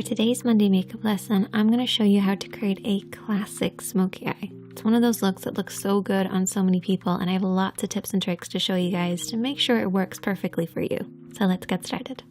For today's Monday makeup lesson, I'm going to show you how to create a classic smoky eye. It's one of those looks that looks so good on so many people, and I have lots of tips and tricks to show you guys to make sure it works perfectly for you. So let's get started.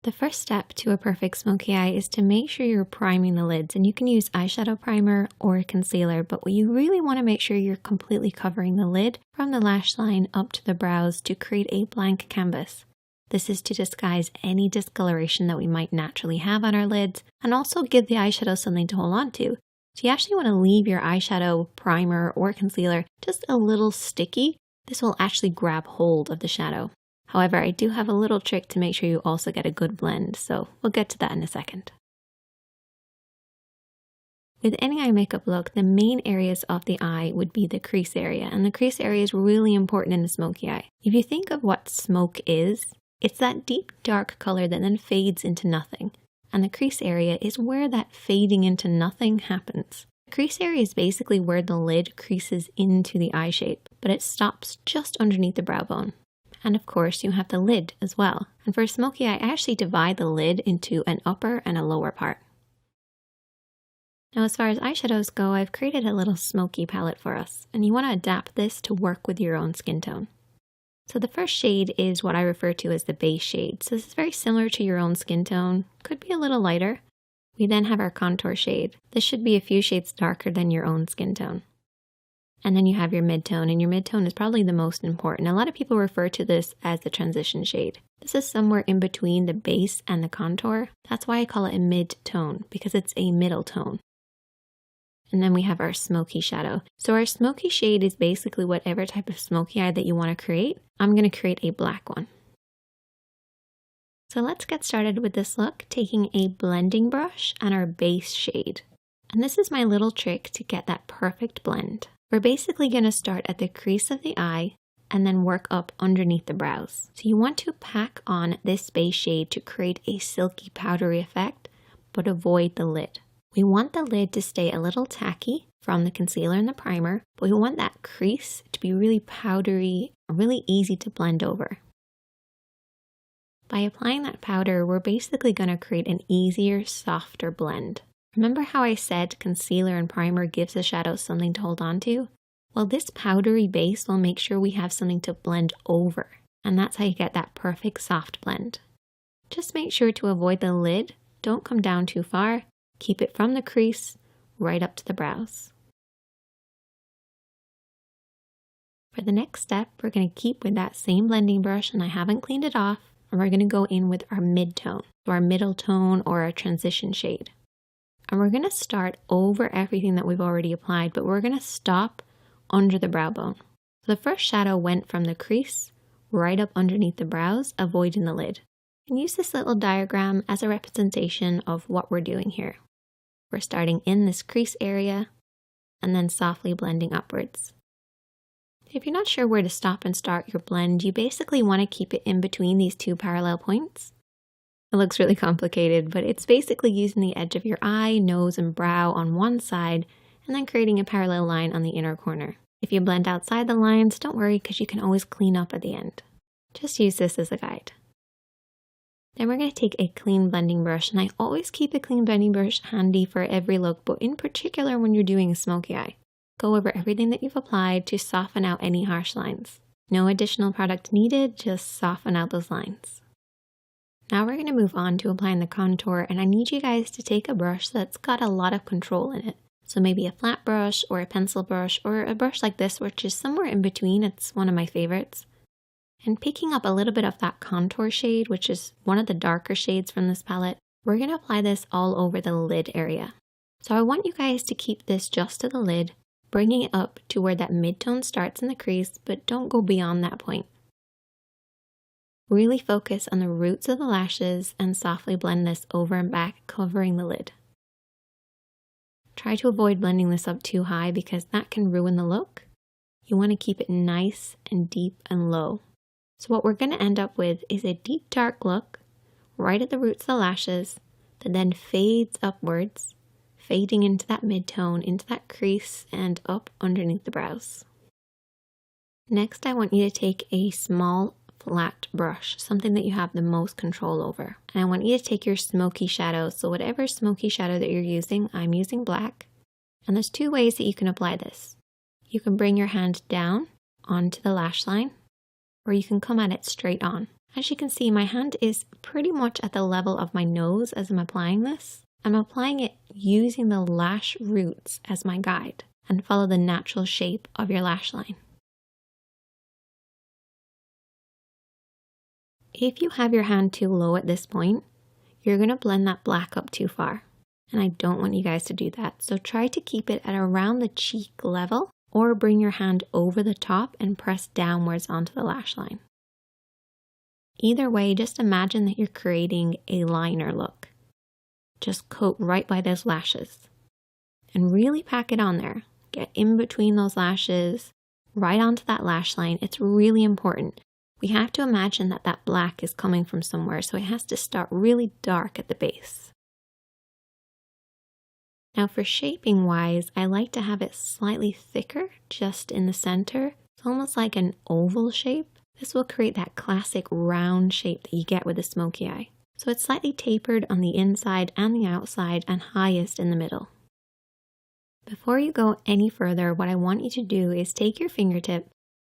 The first step to a perfect smoky eye is to make sure you're priming the lids, and you can use eyeshadow primer or concealer, but you really want to make sure you're completely covering the lid from the lash line up to the brows to create a blank canvas. This is to disguise any discoloration that we might naturally have on our lids and also give the eyeshadow something to hold on to. So you actually want to leave your eyeshadow primer or concealer just a little sticky. This will actually grab hold of the shadow. However, I do have a little trick to make sure you also get a good blend, so we'll get to that in a second. With any eye makeup look, the main areas of the eye would be the crease area, and the crease area is really important in a smoky eye. If you think of what smoke is, it's that deep dark color that then fades into nothing, and the crease area is where that fading into nothing happens. The crease area is basically where the lid creases into the eye shape, but it stops just underneath the brow bone. And of course you have the lid as well, and for a smoky eye I actually divide the lid into an upper and a lower part. Now as far as eyeshadows go, I've created a little smoky palette for us, and you want to adapt this to work with your own skin tone. So the first shade is what I refer to as the base shade. So this is very similar to your own skin tone, could be a little lighter. We then have our contour shade. This should be a few shades darker than your own skin tone. And then you have your mid-tone, and your mid-tone is probably the most important. A lot of people refer to this as the transition shade. This is somewhere in between the base and the contour. That's why I call it a mid-tone, because it's a middle tone. And then we have our smoky shadow. So our smoky shade is basically whatever type of smoky eye that you want to create. I'm going to create a black one. So let's get started with this look, taking a blending brush and our base shade. And this is my little trick to get that perfect blend. We're basically going to start at the crease of the eye and then work up underneath the brows. So you want to pack on this base shade to create a silky powdery effect, but avoid the lid. We want the lid to stay a little tacky from the concealer and the primer, but we want that crease to be really powdery, really easy to blend over. By applying that powder, we're basically going to create an easier, softer blend. Remember how I said concealer and primer gives the shadow something to hold on to? Well, this powdery base will make sure we have something to blend over, and that's how you get that perfect soft blend. Just make sure to avoid the lid, don't come down too far. Keep it from the crease right up to the brows. For the next step, we're going to keep with that same blending brush, and I haven't cleaned it off, and we're going to go in with our mid-tone, so our middle tone or our transition shade. And we're going to start over everything that we've already applied, but we're going to stop under the brow bone. So the first shadow went from the crease right up underneath the brows, avoiding the lid. And use this little diagram as a representation of what we're doing here. We're starting in this crease area and then softly blending upwards. If you're not sure where to stop and start your blend, you basically want to keep it in between these two parallel points. It looks really complicated, but it's basically using the edge of your eye, nose, and brow on one side and then creating a parallel line on the inner corner. If you blend outside the lines, don't worry because you can always clean up at the end. Just use this as a guide. Then we're going to take a clean blending brush, and I always keep a clean blending brush handy for every look, but in particular when you're doing a smoky eye. Go over everything that you've applied to soften out any harsh lines. No additional product needed, just soften out those lines. Now we're going to move on to applying the contour, and I need you guys to take a brush that's got a lot of control in it. So maybe a flat brush or a pencil brush or a brush like this, which is somewhere in between. It's one of my favorites. And picking up a little bit of that contour shade, which is one of the darker shades from this palette, we're going to apply this all over the lid area. So I want you guys to keep this just to the lid, bringing it up to where that mid-tone starts in the crease, but don't go beyond that point. Really focus on the roots of the lashes and softly blend this over and back, covering the lid. Try to avoid blending this up too high because that can ruin the look. You want to keep it nice and deep and low. So what we're going to end up with is a deep dark look right at the roots of the lashes that then fades upwards, fading into that mid-tone, into that crease, and up underneath the brows. Next, I want you to take a small flat brush, something that you have the most control over. And I want you to take your smoky shadow. So whatever smoky shadow that you're using, I'm using black. And there's two ways that you can apply this. You can bring your hand down onto the lash line, or you can come at it straight on. As you can see, my hand is pretty much at the level of my nose as I'm applying this. I'm applying it using the lash roots as my guide, and follow the natural shape of your lash line. If you have your hand too low at this point, you're going to blend that black up too far. And I don't want you guys to do that. So try to keep it at around the cheek level, or bring your hand over the top and press downwards onto the lash line. Either way, just imagine that you're creating a liner look. Just coat right by those lashes and really pack it on there. Get in between those lashes, right onto that lash line. It's really important. We have to imagine that that black is coming from somewhere, so it has to start really dark at the base. Now for shaping wise, I like to have it slightly thicker just in the center. It's almost like an oval shape. This will create that classic round shape that you get with a smoky eye. So it's slightly tapered on the inside and the outside and highest in the middle. Before you go any further, what I want you to do is take your fingertip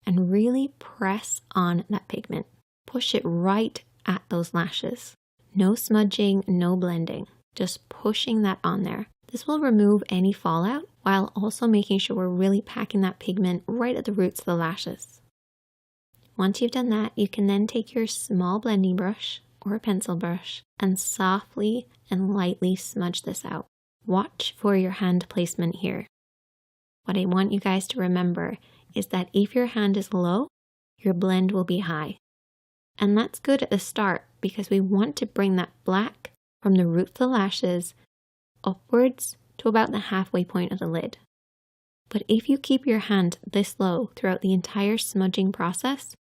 and really press on that pigment. Push it right at those lashes. No smudging, no blending. Just pushing that on there. This will remove any fallout while also making sure we're really packing that pigment right at the roots of the lashes. Once you've done that, you can then take your small blending brush or a pencil brush and softly and lightly smudge this out. Watch for your hand placement here. What I want you guys to remember is that if your hand is low, your blend will be high. And that's good at the start because we want to bring that black from the root of the lashes upwards to about the halfway point of the lid. But if you keep your hand this low throughout the entire smudging process,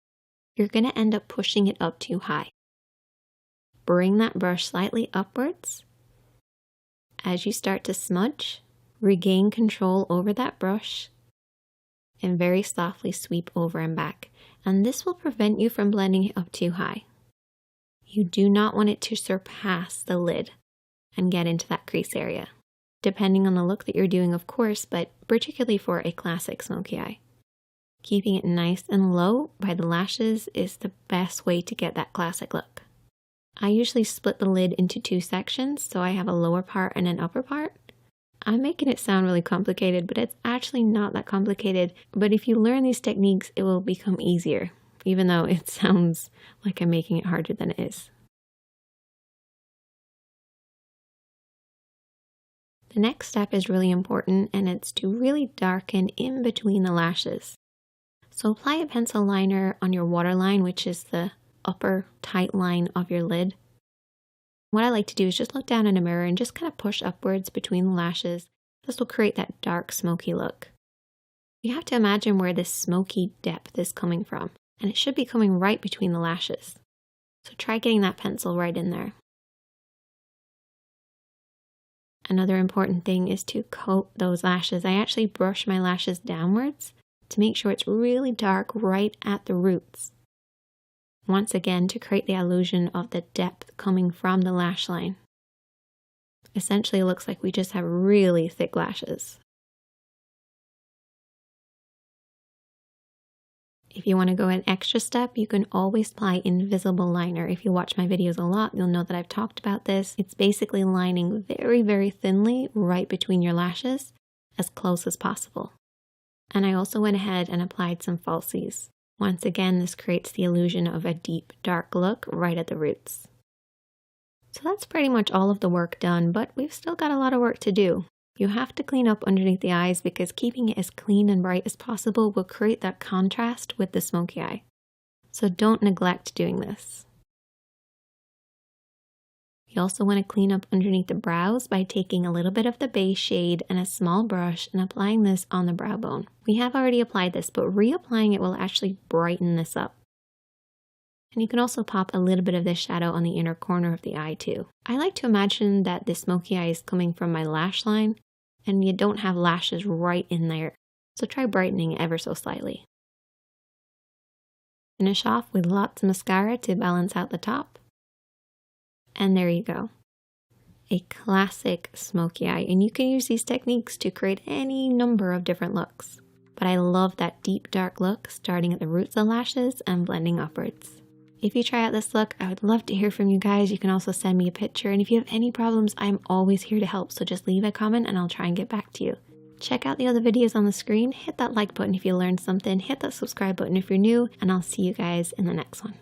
you're going to end up pushing it up too high. Bring that brush slightly upwards. As you start to smudge, regain control over that brush and very softly sweep over and back. And this will prevent you from blending it up too high. You do not want it to surpass the lid and get into that crease area, depending on the look that you're doing, of course, but particularly for a classic smoky eye. Keeping it nice and low by the lashes is the best way to get that classic look. I usually split the lid into two sections, so I have a lower part and an upper part. I'm making it sound really complicated, but it's actually not that complicated. But if you learn these techniques, it will become easier, even though it sounds like I'm making it harder than it is. The next step is really important, and it's to really darken in between the lashes. So apply a pencil liner on your waterline, which is the upper tight line of your lid. What I like to do is just look down in a mirror and just kind of push upwards between the lashes. This will create that dark smoky look. You have to imagine where this smoky depth is coming from, and it should be coming right between the lashes. So try getting that pencil right in there. Another important thing is to coat those lashes. I actually brush my lashes downwards to make sure it's really dark right at the roots. Once again, to create the illusion of the depth coming from the lash line. Essentially, it looks like we just have really thick lashes. If you want to go an extra step, you can always apply invisible liner. If you watch my videos a lot, you'll know that I've talked about this. It's basically lining very, very thinly right between your lashes, as close as possible. And I also went ahead and applied some falsies. Once again, this creates the illusion of a deep, dark look right at the roots. So that's pretty much all of the work done, but we've still got a lot of work to do. You have to clean up underneath the eyes because keeping it as clean and bright as possible will create that contrast with the smoky eye. So don't neglect doing this. You also want to clean up underneath the brows by taking a little bit of the base shade and a small brush and applying this on the brow bone. We have already applied this, but reapplying it will actually brighten this up. And you can also pop a little bit of this shadow on the inner corner of the eye too. I like to imagine that the smoky eye is coming from my lash line and you don't have lashes right in there. So try brightening it ever so slightly. finish off with lots of mascara to balance out the top. And there you go. A classic smoky eye, and you can use these techniques to create any number of different looks. But I love that deep dark look starting at the roots of the lashes and blending upwards. If you try out this look, I would love to hear from you guys. You can also send me a picture, and if you have any problems, I'm always here to help, so just leave a comment and I'll try and get back to you. Check out the other videos on the screen, hit that like button if you learned something, hit that subscribe button if you're new, and I'll see you guys in the next one.